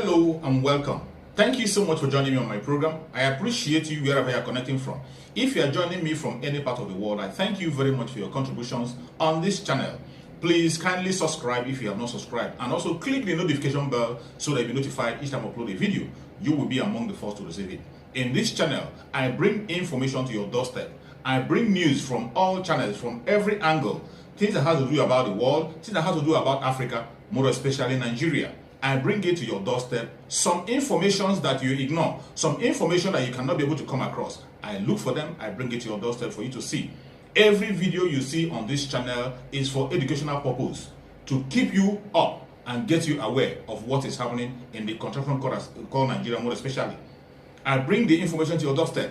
Hello and welcome. Thank you so much for joining me on my program. I appreciate you wherever you are connecting from. If you are joining me from any part of the world, I thank you very much for your contributions on this channel. Please kindly subscribe if you have not subscribed, and also click the notification bell so that you'll be notified each time I upload a video. You will be among the first to receive it. In this channel, I bring information to your doorstep. I bring news from all channels, from every angle. Things that have to do about the world, things that have to do about Africa, more especially Nigeria. I bring it to your doorstep. Some information that you ignore, some information that you cannot be able to come across, I look for them, I bring it to your doorstep for you to see. Every video you see on this channel is for educational purpose, to keep you up and get you aware of what is happening in the contraction called Nigeria, more especially. I bring the information to your doorstep.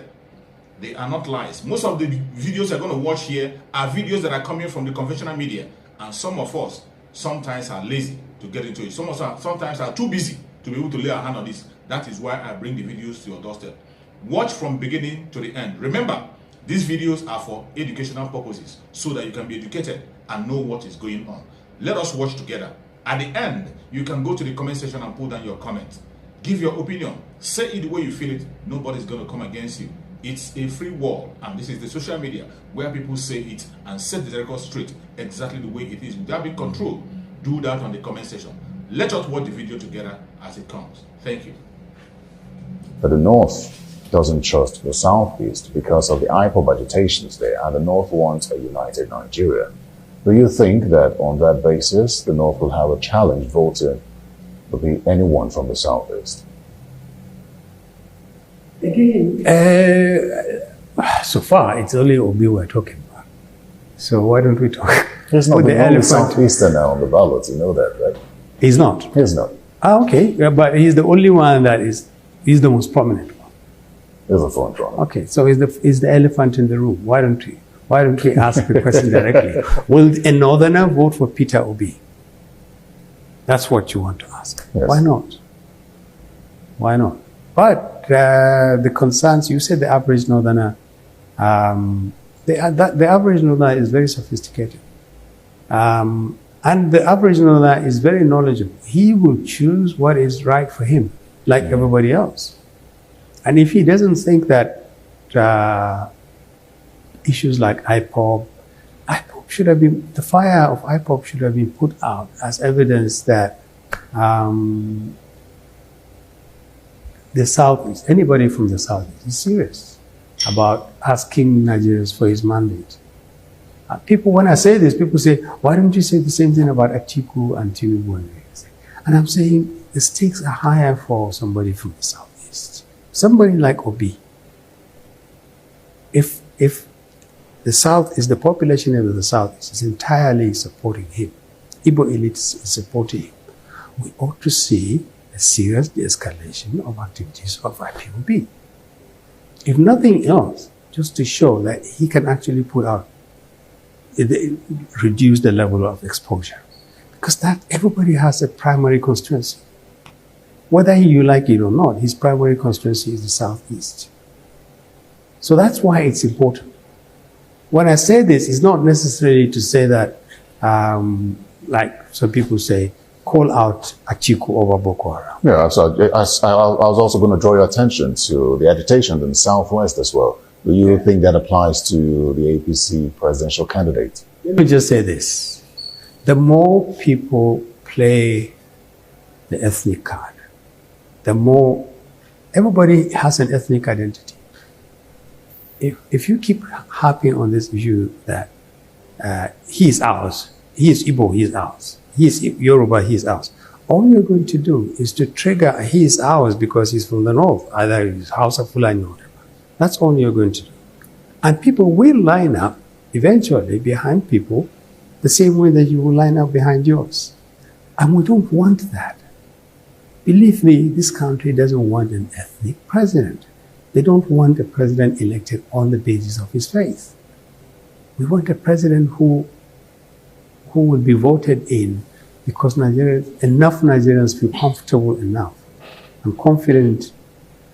They are not lies. Most of the videos you're going to watch here are videos that are coming from the conventional media, and some of us sometimes are lazy to get into it. Some of us sometimes are too busy to be able to lay our hand on this. That is why I bring the videos to your doorstep. Watch from beginning to the end. Remember, these videos are for educational purposes, so that you can be educated and know what is going on. Let us watch together. At the end, you can go to the comment section and put down your comment. Give your opinion. Say it the way you feel it. Nobody's going to come against you. It's a free world, and this is the social media where people say it and set the record straight exactly the way it is without being controlled. Do that on the comment section. Let us watch the video together as it comes. Thank you. But the North doesn't trust the Southeast because of the IPOB agitations there, and the North wants a united Nigeria. Do you think that on that basis, the North will have a challenge voting with anyone from the Southeast? Again, so far it's only Obi we're talking about. So why don't we talk? He's not with the only Southeasterner on the ballot, you know that, right? He's not. He's not. Ah, okay, yeah, but he's the only one that he's the most prominent one. He's the front runner. Okay, so he's the elephant in the room. Why don't we ask the question directly? Will a northerner vote for Peter Obi? That's what you want to ask. Yes. Why not? Why not? But the concerns, you said the average northerner, the average northerner is very sophisticated. And the average northerner is very knowledgeable. He will choose what is right for him, like everybody else. And if he doesn't think that issues like IPOB should have been, the fire of IPOB should have been put out as evidence that the Southeast, anybody from the Southeast is serious about asking Nigerians for his mandate. People, when I say this, people say, why don't you say the same thing about Atiku and Tinubu? And I'm saying the stakes are higher for somebody from the Southeast. Somebody like Obi. If the South is the population of the Southeast is entirely supporting him, Igbo elite is supporting him, we ought to see a serious de-escalation of activities of IPOB. If nothing else, just to show that he can actually put out, reduce the level of exposure. Because that everybody has a primary constituency. Whether you like it or not, his primary constituency is the Southeast. So that's why it's important. When I say this, it's not necessarily to say that, like some people say, call out Atiku over Boko Haram. Yeah, so I was also going to draw your attention to the agitation in the Southwest as well. Do you think that applies to the APC presidential candidate? Let me just say this. The more people play the ethnic card, the more everybody has an ethnic identity. If you keep harping on this issue that he is ours, he is Igbo, he is ours, he is Yoruba, he is ours, all you're going to do is to trigger he is ours because he's from the north, either he's House of Fulani or whatever. That's all you're going to do. And people will line up eventually behind people the same way that you will line up behind yours. And we don't want that. Believe me, this country doesn't want an ethnic president. They don't want a president elected on the basis of his faith. We want a president who will be voted in because enough Nigerians feel comfortable enough and confident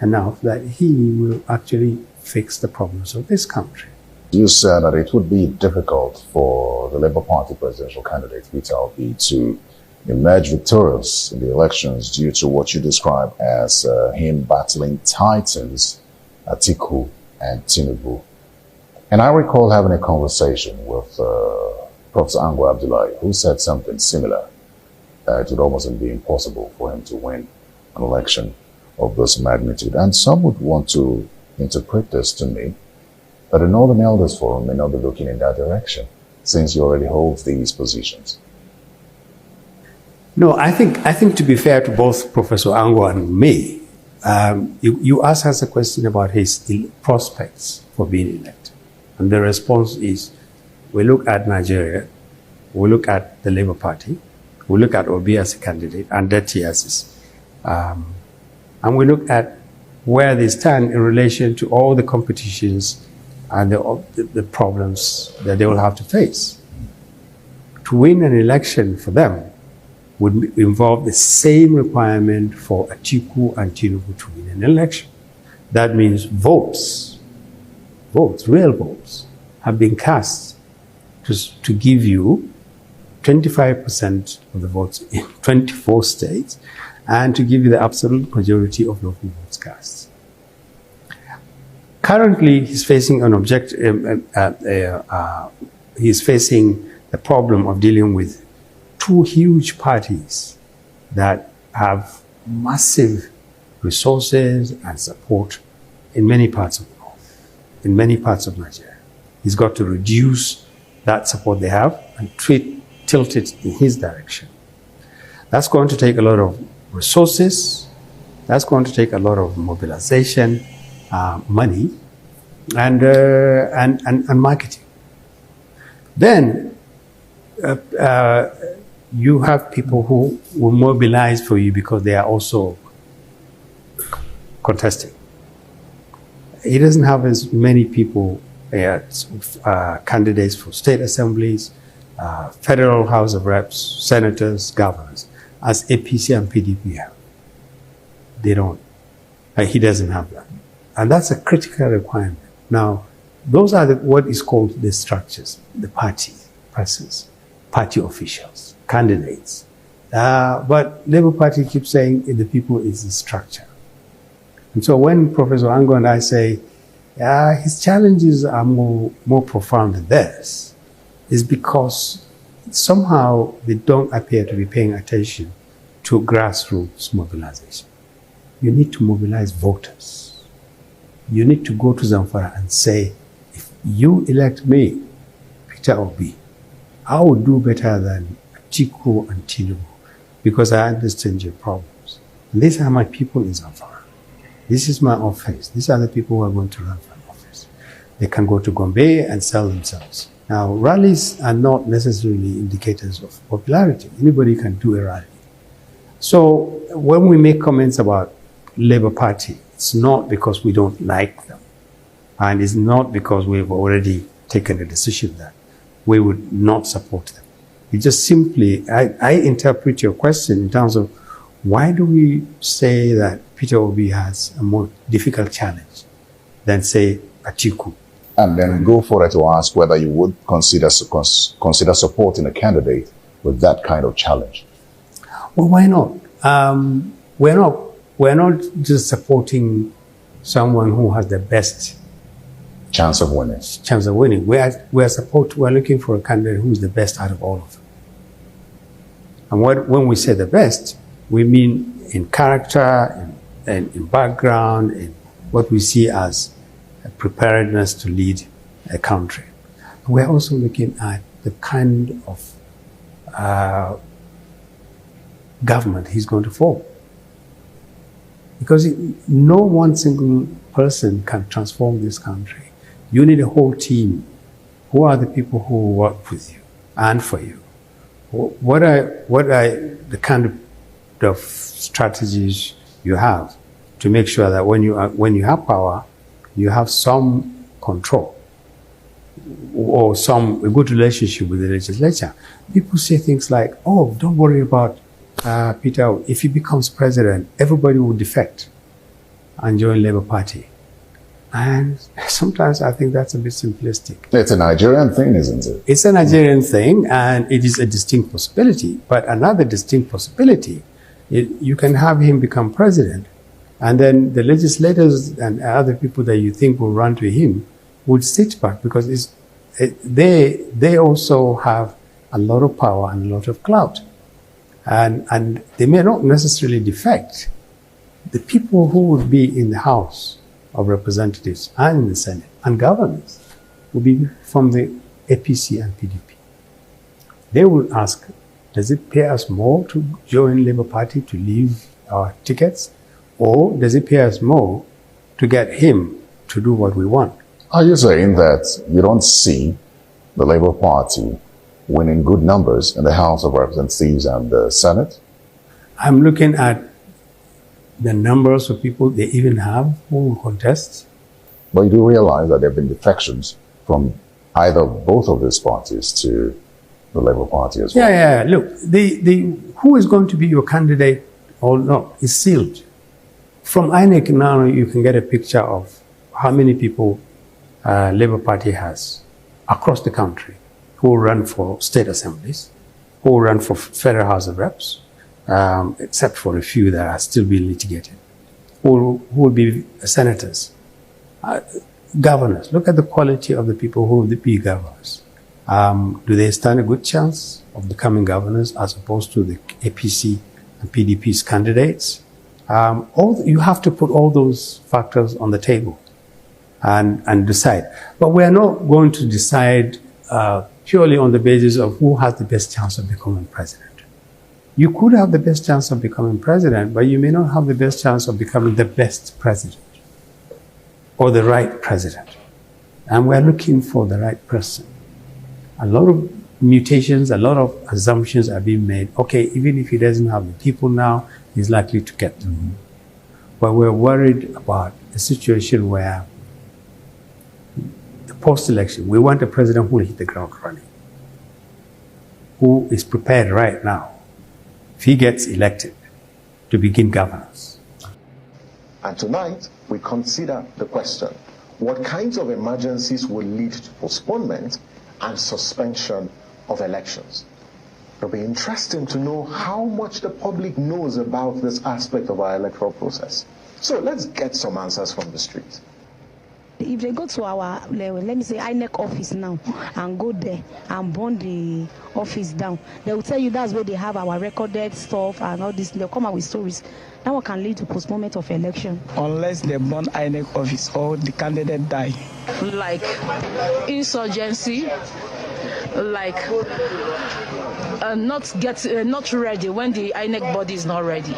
enough that he will actually fix the problems of this country. You said that it would be difficult for the Labour Party presidential candidate, Peter Obi, to emerged victorious in the elections due to what you describe as him battling titans, Atiku and Tinubu. And I recall having a conversation with Professor Ango Abdullahi, who said something similar. It would almost be impossible for him to win an election of this magnitude. And some would want to interpret this to me that the Northern Elders Forum may not be looking in that direction, since you already hold these positions. No, I think to be fair to both Professor Ango and me, you asked us a question about his prospects for being elected. And the response is, we look at Nigeria, we look at the Labour Party, we look at Obis as a candidate, and Deti as his, and we look at where they stand in relation to all the competitions and the problems that they will have to face. To win an election for them would involve the same requirement for Atiku and Tinubu to win an election. That means votes, real votes, have been cast to give you 25% of the votes in 24 states and to give you the absolute majority of local votes cast. Currently, he's facing he's facing the problem of dealing with two huge parties that have massive resources and support in many parts of the North, in many parts of Nigeria. He's got to reduce that support they have and tilt it in his direction. That's going to take a lot of resources. That's going to take a lot of mobilization, money, and marketing. Then you have people who will mobilize for you because they are also contesting. He doesn't have as many people, candidates for state assemblies, federal House of Reps, senators, governors, as APC and PDP have. They don't. He doesn't have that. And that's a critical requirement. Now, those are what is called the structures, the party presence, party officials, candidates. But Labour Party keeps saying the people is the structure. And so when Professor Ango and I say, his challenges are more profound than this, is because somehow they don't appear to be paying attention to grassroots mobilization. You need to mobilize voters. You need to go to Zamfara and say, if you elect me, Peter Obi, I will do better than Atiku and Tinubu because I understand your problems. And these are my people in Zamfara. This is my office. These are the people who are going to run for office. They can go to Gombe and sell themselves. Now, rallies are not necessarily indicators of popularity. Anybody can do a rally. So when we make comments about Labour Party, it's not because we don't like them. And it's not because we've already taken a decision that we would not support them. It just simply, I interpret your question in terms of why do we say that Peter Obi has a more difficult challenge than, say, Atiku? And then go further to ask whether you would consider supporting a candidate with that kind of challenge. Well, why not? We're not just supporting someone who has the best chance of winning. We're looking for a candidate who is the best out of all of them. And when we say the best, we mean in character, in background, in what we see as a preparedness to lead a country. We're also looking at the kind of government he's going to form. Because no one single person can transform this country. You need a whole team. Who are the people who work with you and for you? What are the kind of strategies you have to make sure that when you have power, you have some control or a good relationship with the legislature? People say things like, "Oh, don't worry about Peter. If he becomes president, everybody will defect and join Labour Party." And sometimes I think that's a bit simplistic. It's a Nigerian thing, isn't it? It's a Nigerian thing, and it is a distinct possibility. But another distinct possibility, you can have him become president, and then the legislators and other people that you think will run to him would sit back, because they also have a lot of power and a lot of clout. And they may not necessarily defect. The people who would be in the House of Representatives and in the Senate and governors will be from the APC and PDP. They will ask, does it pay us more to join Labour Party to leave our tickets, or does it pay us more to get him to do what we want? Are you saying that you don't see the Labour Party winning good numbers in the House of Representatives and the Senate? I'm looking at the numbers of people they even have who will contest. But you do realize that there have been defections from either both of these parties to the Labour Party as well. Yeah. Look, who is going to be your candidate or not is sealed. From INEC now, you can get a picture of how many people Labour Party has across the country who run for state assemblies, who run for Federal House of Reps, except for a few that are still being litigated, who will be senators, governors. Look at the quality of the people who will be governors. Do they stand a good chance of becoming governors as opposed to the APC and PDP's candidates? You have to put all those factors on the table and decide. But we are not going to decide purely on the basis of who has the best chance of becoming president. You could have the best chance of becoming president, but you may not have the best chance of becoming the best president or the right president. And we're looking for the right person. A lot of mutations, a lot of assumptions are being made. Okay, even if he doesn't have the people now, he's likely to get them. Mm-hmm. But we're worried about a situation where the post-election, we want a president who will hit the ground running, who is prepared right now, if he gets elected, to begin governance. And tonight, we consider the question, what kinds of emergencies will lead to postponement and suspension of elections? It'll be interesting to know how much the public knows about this aspect of our electoral process. So let's get some answers from the street. If they go to our, let me say, INEC office now and go there and burn the office down, they will tell you that's where they have our recorded stuff and all this. They'll come out with stories. That one can lead to postponement of election. Unless they burn INEC office or the candidate die. Like insurgency, like not ready when the INEC body is not ready.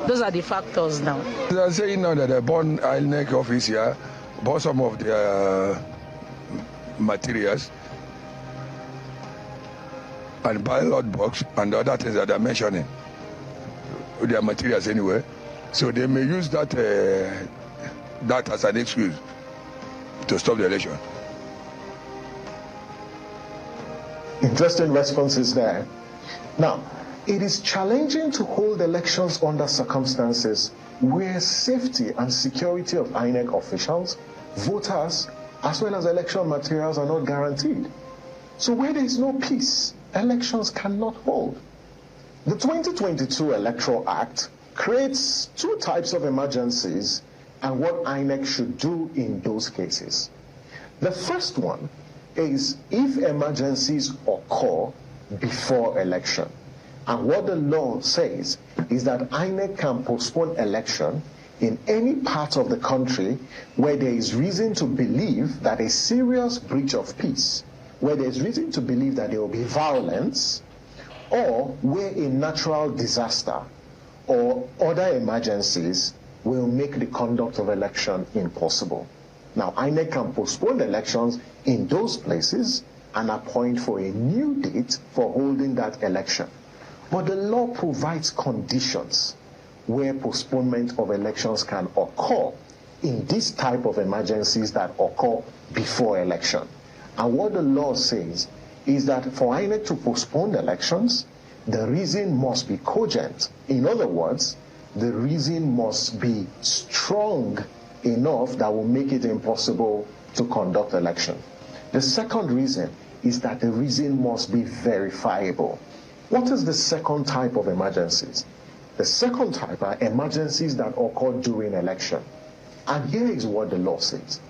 Those are the factors now. They are saying now that they burn INEC office here, burn some of their materials and ballot box and other things that they're mentioning. Their materials anyway. So they may use that as an excuse to stop the election. Interesting responses there. Now, it is challenging to hold elections under circumstances where safety and security of INEC officials, voters, as well as election materials are not guaranteed. So where there is no peace, elections cannot hold. The 2022 Electoral Act creates two types of emergencies and what INEC should do in those cases. The first one is if emergencies occur before election. And what the law says is that INEC can postpone election in any part of the country where there is reason to believe that a serious breach of peace, where there is reason to believe that there will be violence, or where a natural disaster or other emergencies will make the conduct of election impossible. Now, INEC can postpone elections in those places and appoint for a new date for holding that election. But the law provides conditions where postponement of elections can occur in this type of emergencies that occur before election. And what the law says is that for INEC to postpone elections, the reason must be cogent. In other words, the reason must be strong enough that will make it impossible to conduct election. The second reason is that the reason must be verifiable. What is the second type of emergencies? The second type are emergencies that occur during election. And here is what the law says.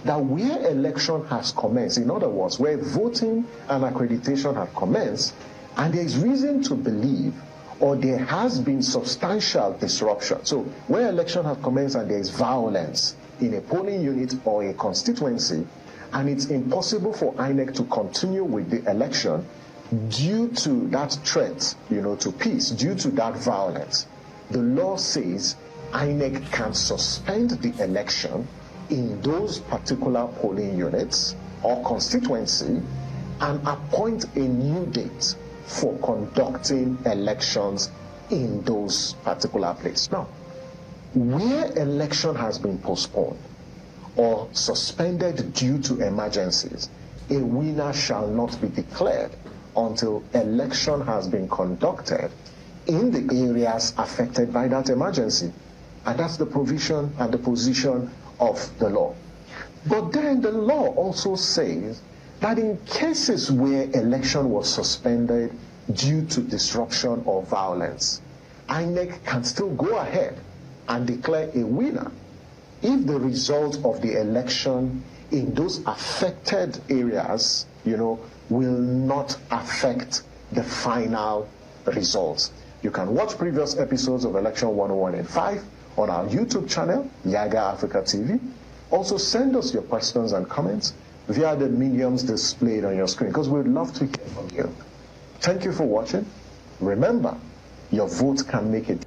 That where election has commenced, in other words, where voting and accreditation have commenced, and there is reason to believe or there has been substantial disruption. So where election has commenced and there is violence in a polling unit or a constituency, and it's impossible for INEC to continue with the election due to that threat, to peace, due to that violence, the law says INEC can suspend the election in those particular polling units or constituency and appoint a new date for conducting elections in those particular places. Now, where election has been postponed or suspended due to emergencies, a winner shall not be declared until election has been conducted in the areas affected by that emergency. And that's the provision and the position of the law. But then the law also says that in cases where election was suspended due to disruption or violence, INEC can still go ahead and declare a winner if the result of the election in those affected areas, will not affect the final results. You can watch previous episodes of Election 101 and 5 on our YouTube channel, Yaga Africa TV. Also send us your questions and comments via the mediums displayed on your screen, because we'd love to hear from you. Thank you for watching. Remember, your vote can make it.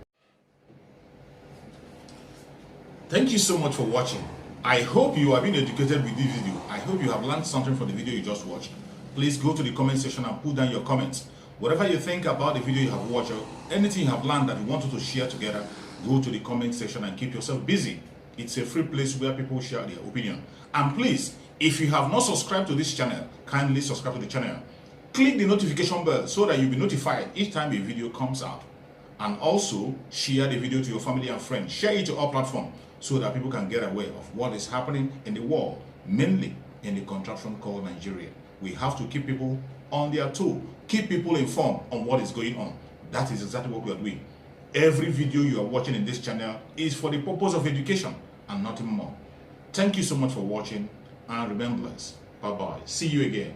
Thank you so much for watching. I hope you have been educated with this video. I hope you have learned something from the video you just watched. Please go to the comment section and put down your comments. Whatever you think about the video you have watched, or anything you have learned that you want to share together, go to the comment section and keep yourself busy. It's a free place where people share their opinion. And please, if you have not subscribed to this channel, kindly subscribe to the channel. Click the notification bell so that you'll be notified each time a video comes out. And also, share the video to your family and friends. Share it to all platforms so that people can get aware of what is happening in the world, mainly in the contraption called Nigeria. We have to keep people on their toe, keep people informed on what is going on. That is exactly what we are doing. Every video you are watching in this channel is for the purpose of education and nothing more. Thank you so much for watching, and remember us. Bye-bye. See you again.